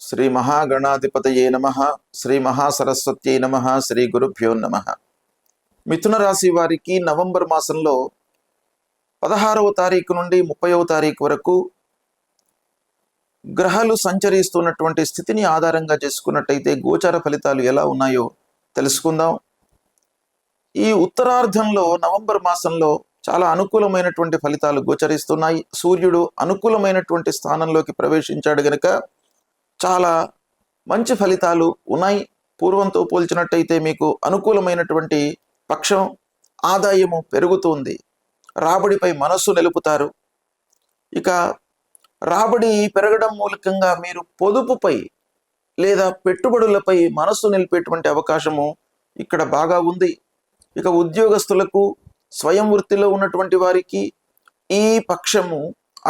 శ్రీ మహాగణాధిపతయే నమః. శ్రీ మహాసరస్వత్యై నమః. శ్రీ గురుభ్యో నమః. మిథున రాశి వారికి నవంబర్ మాసంలో 16వ తారీఖు నుండి 30వ తారీఖు వరకు గ్రహాలు సంచరిస్తున్నటువంటి స్థితిని ఆధారంగా చేసుకున్నట్టయితే గోచార ఫలితాలు ఎలా ఉన్నాయో తెలుసుకుందాం. ఈ ఉత్తరార్ధంలో నవంబర్ మాసంలో చాలా అనుకూలమైనటువంటి ఫలితాలు గోచరిస్తున్నాయి. సూర్యుడు అనుకూలమైనటువంటి స్థానంలోకి ప్రవేశించాడు గనుక చాలా మంచి ఫలితాలు ఉన్నాయి. పూర్వంతో పోల్చినట్టయితే మీకు అనుకూలమైనటువంటి పక్షం, ఆదాయము పెరుగుతుంది, రాబడిపై మనస్సు నిలుపుతారు. ఇక రాబడి పెరగడం మూలకంగా మీరు పొదుపుపై లేదా పెట్టుబడులపై మనస్సు నిలిపేటువంటి అవకాశము ఇక్కడ బాగా ఉంది. ఇక ఉద్యోగస్తులకు, స్వయం వృత్తిలో ఉన్నటువంటి వారికి ఈ పక్షము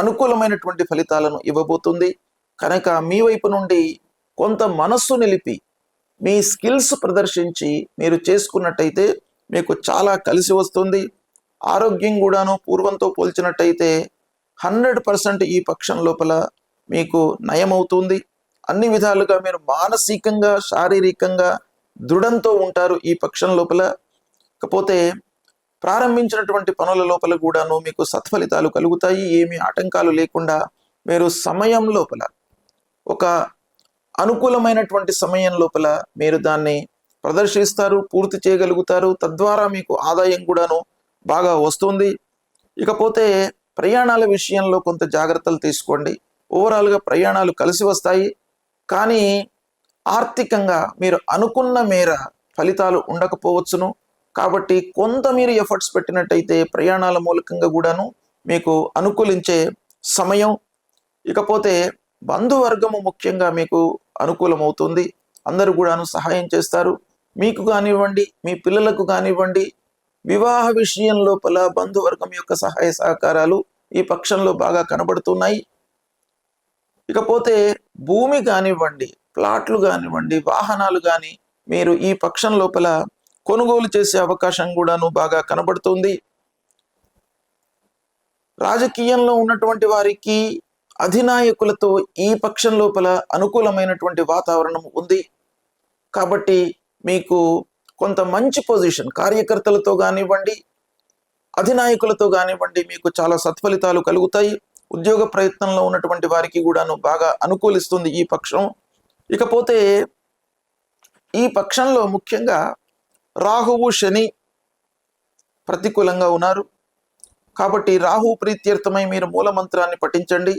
అనుకూలమైనటువంటి ఫలితాలను ఇవ్వబోతుంది. కనుక మీ వైపు నుండి కొంత మనస్సు నిలిపి మీ స్కిల్స్ ప్రదర్శించి మీరు చేసుకున్నట్టయితే మీకు చాలా కలిసి వస్తుంది. ఆరోగ్యం కూడాను పూర్వంతో పోల్చినట్టయితే 100% ఈ పక్షం లోపల మీకు నయమవుతుంది. అన్ని విధాలుగా మీరు మానసికంగా, శారీరకంగా దృఢంతో ఉంటారు ఈ పక్షం లోపల. కాకపోతే ప్రారంభించినటువంటి పనుల లోపల కూడాను మీకు సత్ఫలితాలు కలుగుతాయి. ఏమీ ఆటంకాలు లేకుండా మీరు సమయం లోపల, ఒక అనుకూలమైనటువంటి సమయం లోపల మీరు దాన్ని ప్రదర్శిస్తారు, పూర్తి చేయగలుగుతారు. తద్వారా మీకు ఆదాయం కూడాను బాగా వస్తుంది. ఇకపోతే ప్రయాణాల విషయంలో కొంత జాగ్రత్తలు తీసుకోండి. ఓవరాల్గా ప్రయాణాలు కలిసి వస్తాయి, కానీ ఆర్థికంగా మీరు అనుకున్న మేర ఫలితాలు ఉండకపోవచ్చును. కాబట్టి కొంత మీరు ఎఫర్ట్స్ పెట్టినట్టయితే ప్రయాణాల మూలకంగా కూడాను మీకు అనుకూలించే సమయం. ఇకపోతే బంధువర్గము ముఖ్యంగా మీకు అనుకూలమవుతుంది. అందరూ కూడాను సహాయం చేస్తారు. మీకు కానివ్వండి, మీ పిల్లలకు కానివ్వండి, వివాహ విషయం లోపల బంధువర్గం యొక్క సహాయ సహకారాలు ఈ పక్షంలో బాగా కనబడుతున్నాయి. ఇకపోతే భూమి కానివ్వండి, ప్లాట్లు కానివ్వండి, వాహనాలు కానీ మీరు ఈ పక్షం లోపల కొనుగోలు చేసే అవకాశం కూడాను బాగా కనబడుతుంది. రాజకీయంలో ఉన్నటువంటి వారికి అధినాయకులతో ఈ పక్షం లోపల అనుకూలమైనటువంటి వాతావరణం ఉంది. కాబట్టి మీకు కొంత మంచి పొజిషన్, కార్యకర్తలతో కానివ్వండి, అధినాయకులతో కానివ్వండి, మీకు చాలా సత్ఫలితాలు కలుగుతాయి. ఉద్యోగ ప్రయత్నంలో ఉన్నటువంటి వారికి కూడాను బాగా అనుకూలిస్తుంది ఈ పక్షం. ఇకపోతే ఈ పక్షంలో ముఖ్యంగా రాహువు, శని ప్రతికూలంగా ఉన్నారు. కాబట్టి రాహు ప్రీత్యర్థమై మీరు మూలమంత్రాన్ని పఠించండి.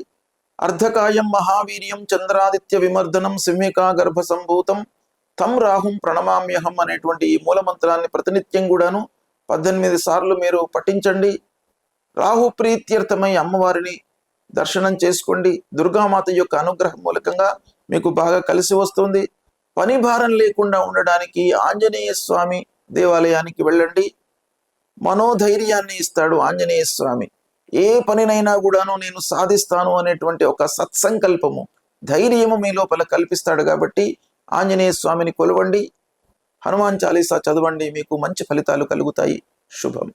అర్ధకాయం మహావీర్యం చంద్రాదిత్య విమర్దనం సింహికా గర్భ సంభూతం తం రాహుం ప్రణమామ్యహం అనేటువంటి ఈ మూలమంత్రాన్ని ప్రతినిత్యం కూడాను 18 సార్లు మీరు పఠించండి. రాహు ప్రీత్యర్థమై అమ్మవారిని దర్శనం చేసుకోండి. దుర్గామాత యొక్క అనుగ్రహం మూలకంగా మీకు బాగా కలిసి వస్తుంది. పని భారం లేకుండా ఉండడానికి ఆంజనేయ స్వామి దేవాలయానికి వెళ్ళండి. మనోధైర్యాన్ని ఇస్తాడు ఆంజనేయ స్వామి. ఏ పనినైనా కూడాను నేను సాధిస్తాను అనేటువంటి ఒక సత్సంకల్పము, ధైర్యము మీ లోపల కల్పిస్తాడు. కాబట్టి ఆంజనేయ స్వామిని కొలవండి, హనుమాన్ చాలీసా చదవండి, మీకు మంచి ఫలితాలు కలుగుతాయి. శుభం.